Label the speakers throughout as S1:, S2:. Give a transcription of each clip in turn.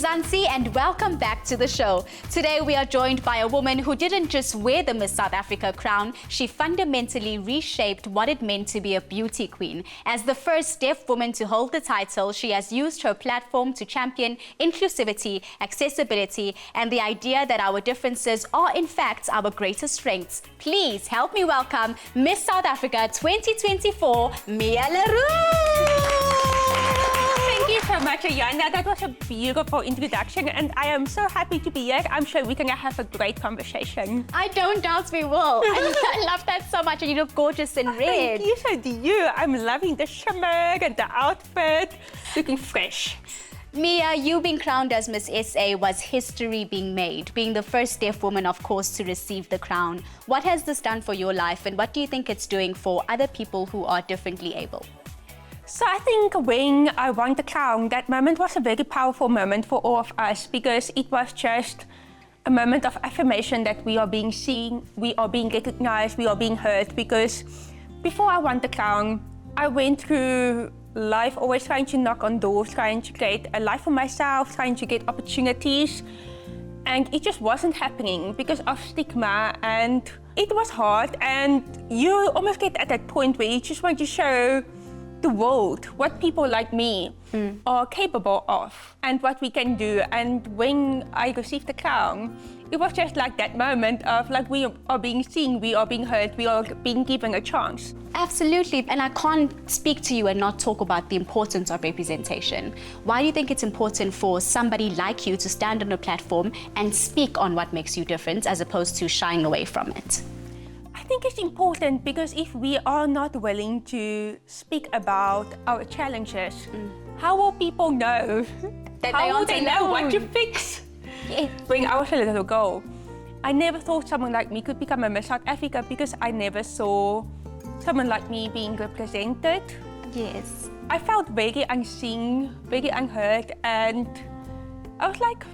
S1: Mzansi, and welcome back to the show. Today we are joined by a woman who didn't just wear the Miss South Africa crown, she fundamentally reshaped what it meant to be a beauty queen. As the first deaf woman to hold the title, she has used her platform to champion inclusivity, accessibility, and the idea that our differences are in fact our greatest strengths. Please help me welcome Miss South Africa 2024, Mia Roux.
S2: Thank you so much, Ayana. That was a beautiful introduction, and I am so happy to be here. I'm sure we're going to have a great conversation.
S1: I don't doubt we will. I love that so much, and you look gorgeous in red.
S2: Thank you, so do you. I'm loving the shimmer and the outfit, looking fresh.
S1: Mia, you being crowned as Miss SA was history being made, being the first deaf woman, of course, to receive the crown. What has this done for your life, and what do you think it's doing for other people who are differently able?
S2: So I think when I won the crown, that moment was a very powerful moment for all of us, because it was just a moment of affirmation that we are being seen, we are being recognized, we are being heard. Because before I won the crown, I went through life always trying to knock on doors, trying to create a life for myself, trying to get opportunities. And it just wasn't happening because of stigma, and it was hard. And you almost get at that point where you just want to show the world what people like me are capable of and what we can do. And when I received the crown, it was just like that moment of like, we are being seen, we are being heard, we are being given a chance.
S1: Absolutely, and I can't speak to you and not talk about the importance of representation. Why do you think it's important for somebody like you to stand on a platform and speak on what makes you different as opposed to shying away from it?
S2: I think it's important because if we are not willing to speak about our challenges, how will people know? How will they know what to fix?
S1: Yeah.
S2: When I was a little girl, I never thought someone like me could become a Miss South Africa because I never saw someone like me being represented.
S1: Yes.
S2: I felt very unseen, very unheard, and I was like,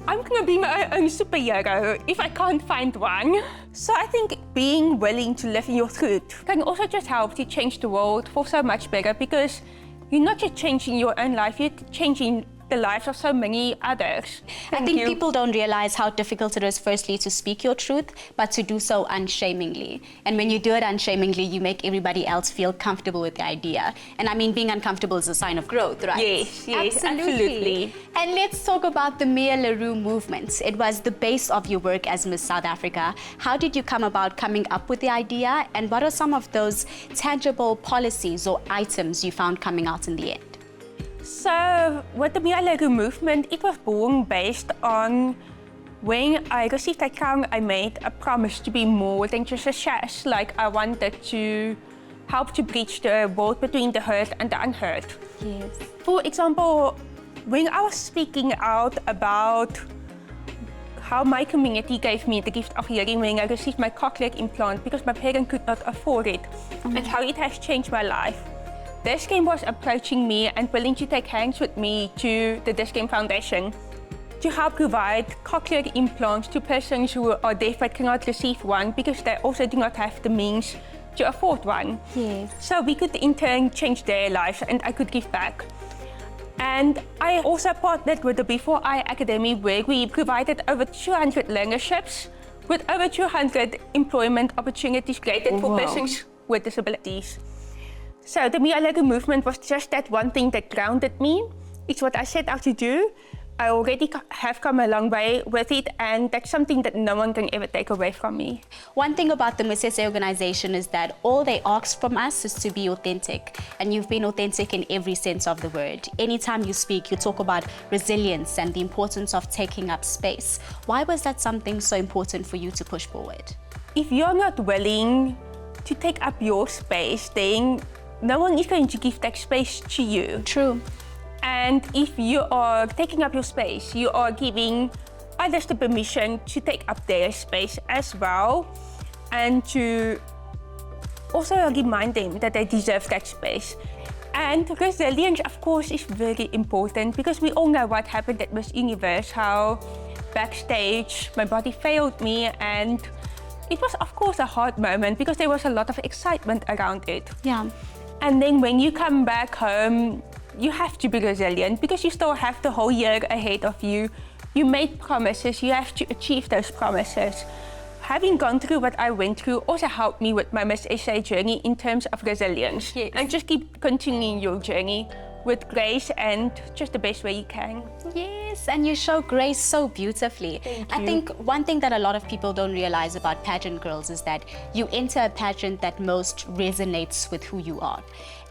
S2: I'm going to be my own superhero if I can't find one. So I think being willing to live in your truth can also just help to change the world for so much better, because you're not just changing your own life, you're changing the lives of so many others.
S1: I think people don't realize how difficult it is, firstly, to speak your truth, but to do so unshamingly. And when you do it unshamingly, you make everybody else feel comfortable with the idea. And I mean, being uncomfortable is a sign of growth, right?
S2: Yes, absolutely.
S1: And let's talk about the Mia Roux movement. It was the base of your work as Miss South Africa. How did you come about coming up with the idea? And what are some of those tangible policies or items you found coming out in the end?
S2: So with the Mia Roux movement, it was born based on when I received that crown, I made a promise to be more than just a sash. Like, I wanted to help to bridge the wall between the heard and the unheard.
S1: Yes.
S2: For example, when I was speaking out about how my community gave me the gift of hearing when I received my cochlear implant because my parents could not afford it, and how it has changed my life. Discam was approaching me and willing to take hands with me to the Discam Foundation to help provide cochlear implants to persons who are deaf but cannot receive one because they also do not have the means to afford one.
S1: Yes.
S2: So we could in turn change their lives and I could give back. And I also partnered with the Before I Academy, where we provided over 200 learnerships with over 200 employment opportunities created for persons with disabilities. So the Mia Roux movement was just that one thing that grounded me. It's what I set out to do. I already have come a long way with it, and that's something that no one can ever take away from me.
S1: One thing about the Miss SA organization is that all they ask from us is to be authentic, and you've been authentic in every sense of the word. Anytime you speak, you talk about resilience and the importance of taking up space. Why was that something so important for you to push forward?
S2: If you're not willing to take up your space, then no one is going to give that space to you.
S1: True.
S2: And if you are taking up your space, you are giving others the permission to take up their space as well, and to also remind them that they deserve that space. And resilience, of course, is very important, because we all know what happened at Miss Universe, how backstage my body failed me, and it was, of course, a hard moment because there was a lot of excitement around it.
S1: Yeah.
S2: And then when you come back home you have to be resilient because you still have the whole year ahead of you. You made promises, you have to achieve those promises. Having gone through what I went through also helped me with my Miss SA journey in terms of resilience.
S1: Yes.
S2: And just keep continuing your journey with grace and just the best way you can.
S1: Yes, and you show grace so beautifully.
S2: Thank
S1: I
S2: you.
S1: think one thing that a lot of people don't realize about pageant girls is that you enter a pageant that most resonates with who you are.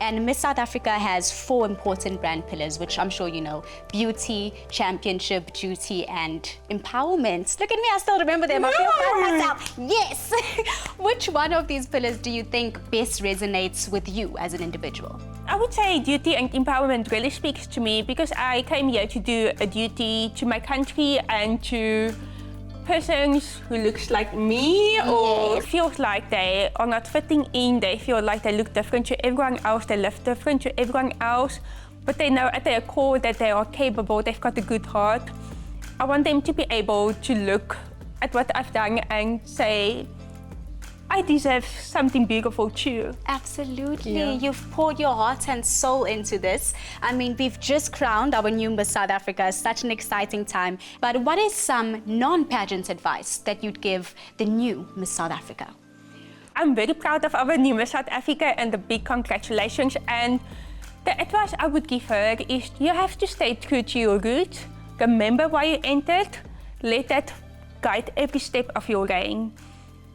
S1: And Miss South Africa has 4 important brand pillars, which I'm sure you know: beauty, championship, duty, and empowerment. Look at me, I still remember them. I feel proud of myself. Yes. Which one of these pillars do you think best resonates with you as an individual?
S2: I would say duty and empowerment really speaks to me because I came here to do a duty to my country and to persons who looks like me or feels like they are not fitting in, they feel like they look different to everyone else, they live different to everyone else, but they know at their core that they are capable, they've got a good heart. I want them to be able to look at what I've done and say, I deserve something beautiful too.
S1: Absolutely.
S2: Yeah.
S1: You've poured your heart and soul into this. I mean, we've just crowned our new Miss South Africa. Such an exciting time. But what is some non-pageant advice that you'd give the new Miss South Africa?
S2: I'm very proud of our new Miss South Africa and the big congratulations. And the advice I would give her is you have to stay true to your roots. Remember why you entered. Let that guide every step of your reign.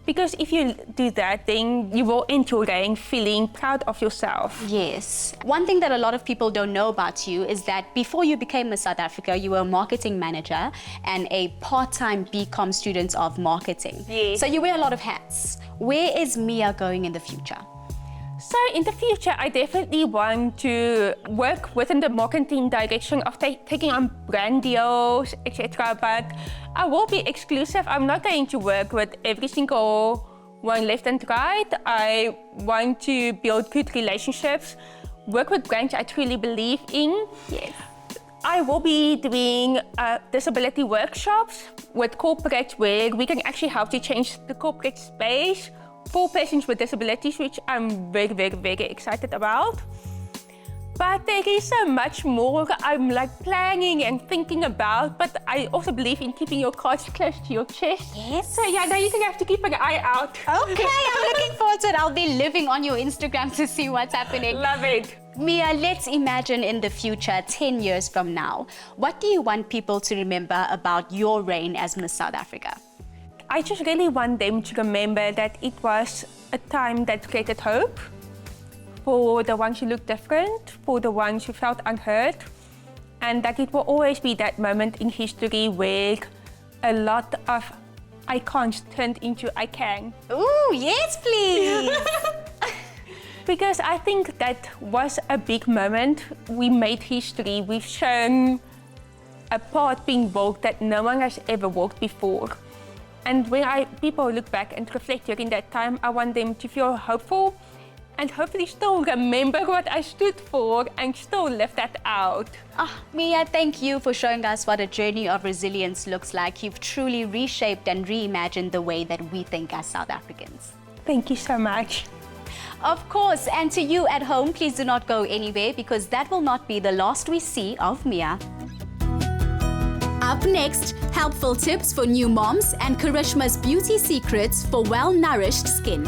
S2: Because if you do that, then you will end your reign feeling proud of yourself.
S1: Yes. One thing that a lot of people don't know about you is that before you became Miss South Africa, you were a marketing manager and a part-time BCom student of marketing.
S2: Yes.
S1: So you wear a lot of hats. Where is Mia going in the future?
S2: So in the future, I definitely want to work within the marketing direction of taking on brand deals, etc. But I will be exclusive. I'm not going to work with every single one left and right. I want to build good relationships, work with brands I truly believe in.
S1: Yes.
S2: I will be doing disability workshops with corporates where we can actually help to change the corporate space for persons with disabilities, which I'm very, very, very excited about. But there is so much more I'm like planning and thinking about, but I also believe in keeping your cards close to your chest.
S1: Yes.
S2: So yeah, now you can have to keep an eye out.
S1: Okay, I'm looking forward to it. I'll be living on your Instagram to see what's happening.
S2: Love it.
S1: Mia, let's imagine in the future, 10 years from now, what do you want people to remember about your reign as Miss South Africa?
S2: I just really want them to remember that it was a time that created hope for the ones who look different, for the ones who felt unheard, and that it will always be that moment in history where a lot of I can't turned into I can.
S1: Ooh, yes, please.
S2: Because I think that was a big moment. We made history. We've shown a path being walked that no one has ever walked before. And when people look back and reflect during that time, I want them to feel hopeful and hopefully still remember what I stood for and still live that out.
S1: Mia, thank you for showing us what a journey of resilience looks like. You've truly reshaped and reimagined the way that we think as South Africans.
S2: Thank you so much.
S1: Of course, and to you at home, please do not go anywhere because that will not be the last we see of Mia. Up next, helpful tips for new moms and Karishma's beauty secrets for well-nourished skin.